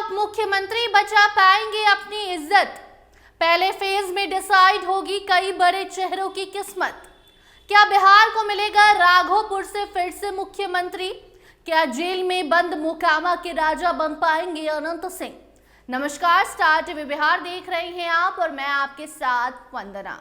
उप मुख्यमंत्री बचा पाएंगे अपनी इज्जत? पहले फेज में डिसाइड होगी कई बड़े चेहरों की किस्मत। क्या बिहार को मिलेगा राघोपुर से फिर से मुख्यमंत्री? क्या जेल में बंद मोकामा के राजा बन पाएंगे अनंत सिंह? नमस्कार, स्टार टीवी बिहार देख रहे हैं आप और मैं आपके साथ वंदना।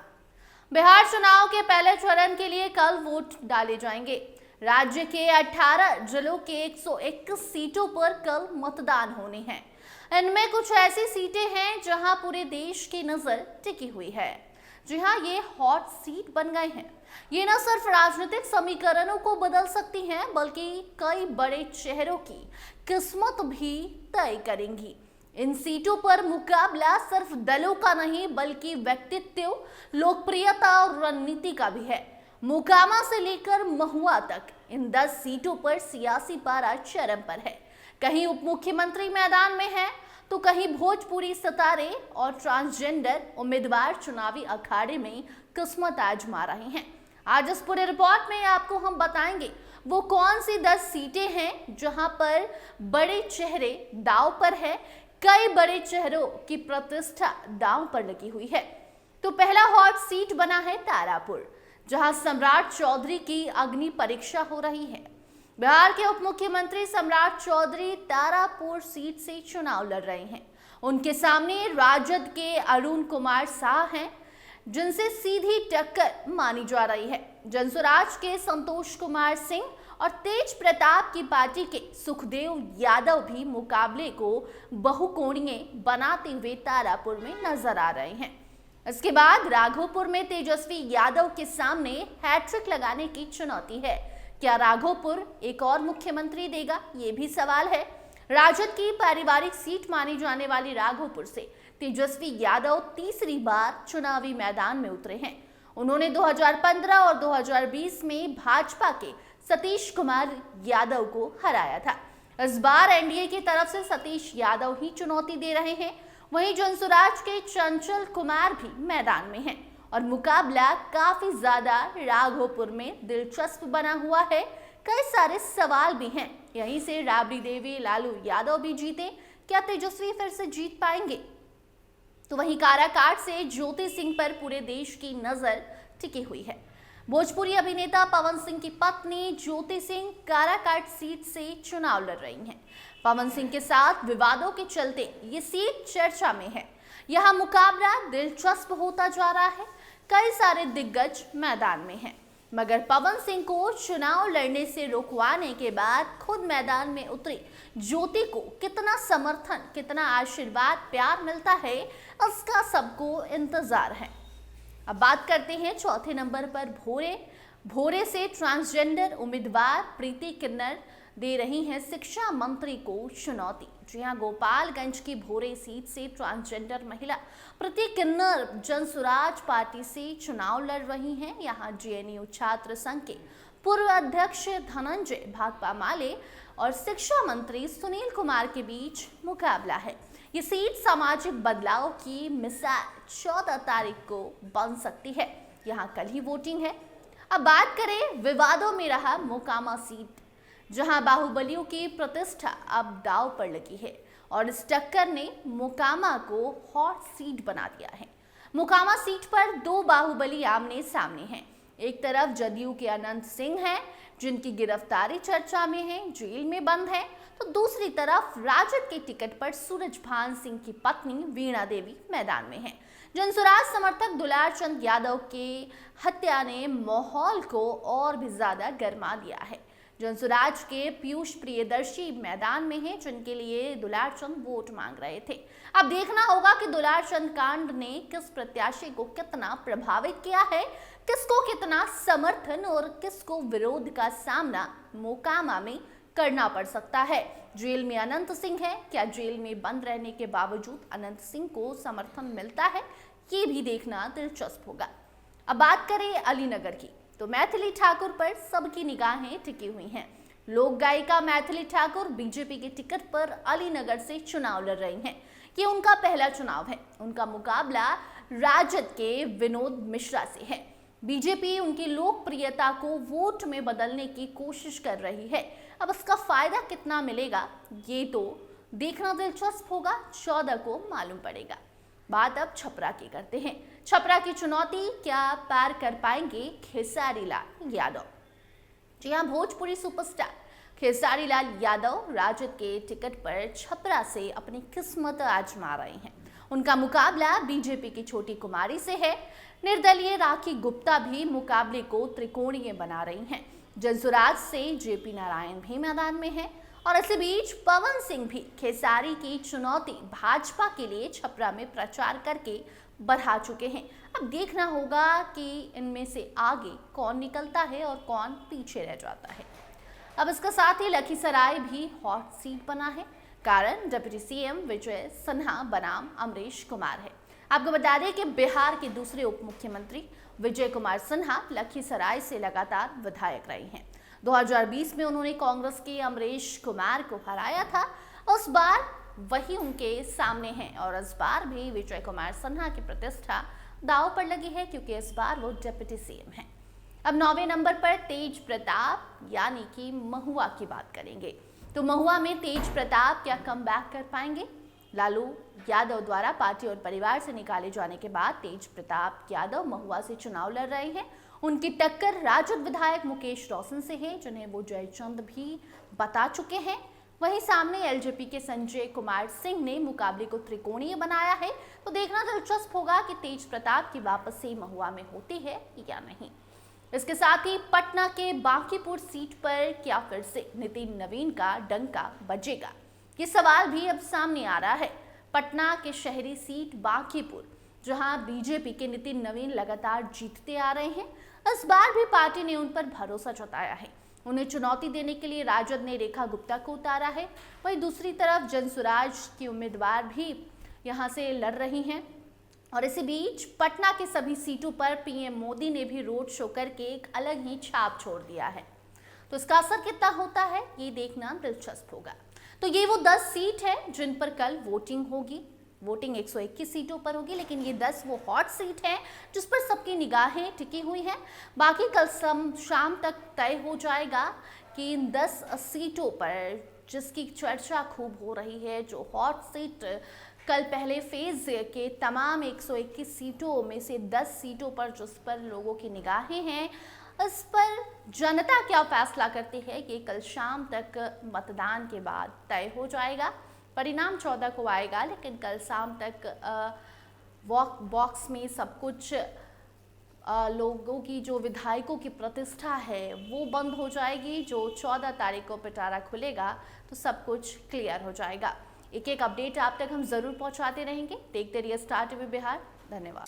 बिहार चुनाव के पहले चरण के लिए कल वोट डाले जाएंगे। राज्य के 18 जिलों के 121 सीटों पर कल मतदान होने हैं। इनमें कुछ ऐसी सीटें हैं जहां पूरे देश की नजर टिकी हुई है। जी हां, ये हॉट सीट बन गए हैं। ये न सिर्फ राजनीतिक समीकरणों को बदल सकती हैं, बल्कि कई बड़े चेहरों की किस्मत भी तय करेंगी। इन सीटों पर मुकाबला सिर्फ दलों का नहीं, बल्कि व्यक्तित्व, लोकप्रियता और रणनीति का भी है। मोकामा से लेकर महुआ तक इन 10 सीटों पर सियासी पारा चरम पर है। कहीं उप मुख्यमंत्री मैदान में है, तो कहीं भोजपुरी सितारे और ट्रांसजेंडर उम्मीदवार चुनावी अखाड़े में किस्मत आजमा रहे हैं। आज इस पूरे रिपोर्ट में आपको हम बताएंगे वो कौन सी 10 सीटें हैं जहां पर बड़े चेहरे दांव पर है, कई बड़े चेहरों की प्रतिष्ठा दांव पर लगी हुई है। तो पहला हॉट सीट बना है तारापुर, जहां सम्राट चौधरी की अग्नि परीक्षा हो रही है। बिहार के उप मुख्यमंत्री सम्राट चौधरी तारापुर सीट से चुनाव लड़ रहे हैं। उनके सामने राजद के अरुण कुमार साह हैं, जिनसे सीधी टक्कर मानी जा रही है। जनसुराज के संतोष कुमार सिंह और तेज प्रताप की पार्टी के सुखदेव यादव भी मुकाबले को बहुकोणीय बनाते हुए तारापुर में नजर आ रहे हैं। इसके बाद राघोपुर में तेजस्वी यादव के सामने हैट्रिक लगाने की चुनौती है। क्या राघोपुर एक और मुख्यमंत्री देगा, ये भी सवाल है। राजद की पारिवारिक सीट मानी जाने वाली राघोपुर से तेजस्वी यादव तीसरी बार चुनावी मैदान में उतरे हैं। उन्होंने 2015 और 2020 में भाजपा के सतीश कुमार यादव को हराया था। इस बार एनडीए की तरफ से सतीश यादव ही चुनौती दे रहे हैं। वहीं जनसुराज के चंचल कुमार भी मैदान में हैं और मुकाबला काफी ज्यादा राघोपुर में दिलचस्प बना हुआ है। कई सारे सवाल भी हैं। यहीं से राबड़ी देवी, लालू यादव भी जीते, क्या तेजस्वी फिर से जीत पाएंगे? तो वहीं काराकाट से ज्योति सिंह पर पूरे देश की नजर टिकी हुई है। भोजपुरी अभिनेता पवन सिंह की पत्नी ज्योति सिंह काराकाट सीट से चुनाव लड़ रही हैं। पवन सिंह के साथ विवादों के चलते ये सीट चर्चा में है। यहां मुकाबला दिलचस्प होता जा रहा है। कई सारे दिग्गज मैदान में हैं, मगर पवन सिंह को चुनाव लड़ने से रुकवाने के बाद खुद मैदान में उतरी ज्योति को कितना समर्थन, कितना आशीर्वाद, प्यार मिलता है, इसका सबको इंतजार है। अब बात करते हैं चौथे नंबर पर भोरे से ट्रांसजेंडर उम्मीदवार प्रीति किन्नर दे रही हैं शिक्षा मंत्री को चुनौती। जी हां, गोपालगंज की भोरे सीट से ट्रांसजेंडर महिला प्रीति किन्नर जनसुराज पार्टी से चुनाव लड़ रही हैं। यहां जेएनयू छात्र संघ के पूर्व अध्यक्ष धनंजय भाकपा माले और शिक्षा मंत्री सुनील कुमार के बीच मुकाबला है। ये सीट सामाजिक बदलाव की मिसाल 14 तारीख को बन सकती है। यहाँ कल ही वोटिंग है। अब बात करें विवादों में रहा मोकामा सीट, जहां बाहुबलियों की प्रतिष्ठा अब दांव पर लगी है और इस टक्कर ने मोकामा को हॉट सीट बना दिया है। मोकामा सीट पर 2 बाहुबली आमने सामने हैं। एक तरफ जदयू के अनंत सिंह हैं, जिनकी गिरफ्तारी चर्चा में है, जेल में बंद है, तो दूसरी तरफ राजद के टिकट पर सूरजभान सिंह की पत्नी वीणा देवी मैदान में है। जनसुराज समर्थक दुलार चंद यादव के हत्या ने माहौल को और भी ज्यादा गर्मा दिया है। जनसुराज के पीयूष प्रियदर्शी मैदान में हैं, जिनके लिए दुलार चंद वोट मांग रहे थे। अब देखना होगा कि दुलार चंद कांड ने किस प्रत्याशी को कितना प्रभावित किया है, किसको कितना समर्थन और किसको विरोध का सामना मोकामा में करना पड़ सकता है। जेल में अनंत सिंह है, क्या जेल में बंद रहने के बावजूद अनंत सिंह को समर्थन मिलता है, ये भी देखना दिलचस्प होगा। अब बात करें अलीनगर की, तो मैथिली ठाकुर पर सबकी निगाहें टिकी हुई हैं। लोक गायिका मैथिली ठाकुर बीजेपी के टिकट पर अलीनगर से चुनाव लड़ रही हैं। ये उनका पहला चुनाव है। उनका मुकाबला राजद के विनोद मिश्रा से है। बीजेपी उनकी लोकप्रियता को वोट में बदलने की कोशिश कर रही है। अब इसका फायदा कितना मिलेगा, ये तो देखना दिलचस्प होगा, 14 को मालूम पड़ेगा। बात अब छपरा की करते हैं। छपरा की चुनौती क्या पार कर पाएंगे खेसारी लाल यादव? जी हाँ, भोजपुरी सुपरस्टार खेसारी लाल यादव राजद के टिकट पर छपरा से अपनी किस्मत आजमा रहे हैं। उनका मुकाबला बीजेपी की छोटी कुमारी से है। निर्दलीय राखी गुप्ता भी मुकाबले को त्रिकोणीय बना रही हैं। जंसुराज से जेपी नारायण भी मैदान में है और इसी बीच पवन सिंह भी खेसारी की चुनौती भाजपा के लिए छपरा में प्रचार करके बढ़ा चुके हैं। अब देखना होगा कि इनमें से आगे कौन निकलता है और कौन पीछे रह जाता है। अब इसका साथ ही लखीसराय भी हॉट सीट बना है, कारण डिप्टी सीएम विजय सिन्हा बनाम अमरीश कुमार है। आपको बता दें कि बिहार के दूसरे उप मुख्यमंत्री विजय कुमार सिन्हा लखीसराय से लगातार विधायक रहे हैं। 2020 में उन्होंने कांग्रेस के अमरीश कुमार को हराया था। उस बार वही उनके सामने है और इस बार भी विजय कुमार सिन्हा की प्रतिष्ठा दांव पर लगी है, क्योंकि इस बार वो डिप्टी सीएम हैं। अब 9वें नंबर पर तेज प्रताप यानी कि महुआ की बात करेंगे। तो महुआ में तेज प्रताप क्या कमबैक कर पाएंगे? लालू यादव द्वारा पार्टी और परिवार से निकाले जाने के बाद तेज प्रताप यादव महुआ से चुनाव लड़ रहे हैं। उनकी टक्कर राजद विधायक मुकेश रोशन से है, जिन्हें वो जयचंद भी बता चुके हैं। वहीं सामने एलजेपी के संजय कुमार सिंह ने मुकाबले को त्रिकोणीय बनाया है। तो देखना दिलचस्प होगा कि तेज प्रताप की वापसी महुआ में होती है या नहीं। इसके साथ ही पटना के बांकीपुर सीट पर क्या फिर से नितिन नवीन का डंका बजेगा? ये सवाल भी अब सामने आ रहा है। पटना के शहरी सीट बांकीपुर, जहां बीजेपी के नितिन नवीन लगातार जीतते आ रहे हैं, इस बार भी पार्टी ने उन पर भरोसा जताया है। उन्हें चुनौती देने के लिए राजद ने रेखा गुप्ता को उतारा है। वहीं दूसरी तरफ जनसुराज की उम्मीदवार भी यहां से लड़ रही हैं। और इसी बीच पटना के सभी सीटों पर पीएम मोदी ने भी रोड शो करके एक अलग ही छाप छोड़ दिया है। तो इसका असर कितना होता है, ये देखना दिलचस्प होगा। तो ये वो 10 सीट है जिन पर कल वोटिंग होगी। वोटिंग 121 सीटों पर होगी, लेकिन ये 10 वो हॉट सीट है जिस पर सबकी निगाहें टिकी हुई हैं। बाकी कल शाम तक तय हो जाएगा कि इन 10 सीटों पर जिसकी चर्चा खूब हो रही है, जो हॉट सीट कल पहले फेज के तमाम 121 सीटों में से 10 सीटों पर जिस पर लोगों की निगाहें हैं, इस पर जनता क्या फैसला करती है, ये कल शाम तक मतदान के बाद तय हो जाएगा। परिणाम 14 को आएगा, लेकिन कल शाम तक बॉक्स में सब कुछ लोगों की, जो विधायकों की प्रतिष्ठा है वो बंद हो जाएगी। जो 14 तारीख को पिटारा खुलेगा तो सब कुछ क्लियर हो जाएगा। एक एक अपडेट आप तक हम जरूर पहुंचाते रहेंगे। देखते रहिए स्टार टीवी बिहार। धन्यवाद।